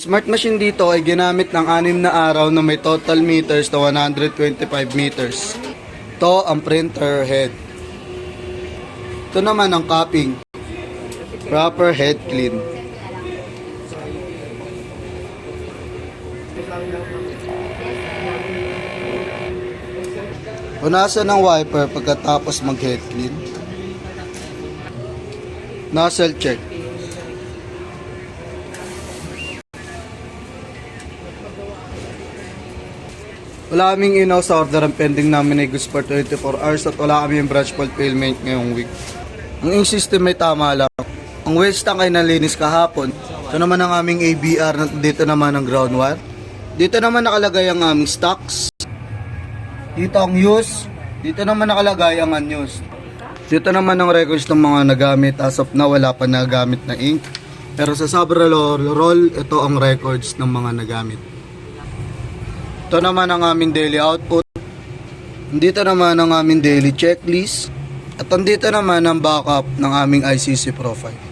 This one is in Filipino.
Smart machine dito ay ginamit ng 6 na araw na may total meters na 125 meters. Ito ang printer head. Ito naman ang cupping. Proper head clean. Punasan ng wiper pagkatapos mag-head clean. Nozzle check. Wala kaming inaw sa order ang pending namin ay goods for 24 hours at wala kaming branch fulfillment ngayong week. Ang system ay tama lang. Ang waste tank ay nalinis kahapon. Ito naman ang aming ABR, dito naman ang ground wire. Dito naman nakalagay ang aming stocks. Dito ang use. Dito naman nakalagay ang unused. Dito naman ang records ng mga nagamit. As of now, wala pa nagamit na ink. Pero sa Sabra roll, ito ang records ng mga nagamit. Ito naman ang aming daily output. Dito naman ang aming daily checklist. At andito naman ang backup ng aming ICC profile.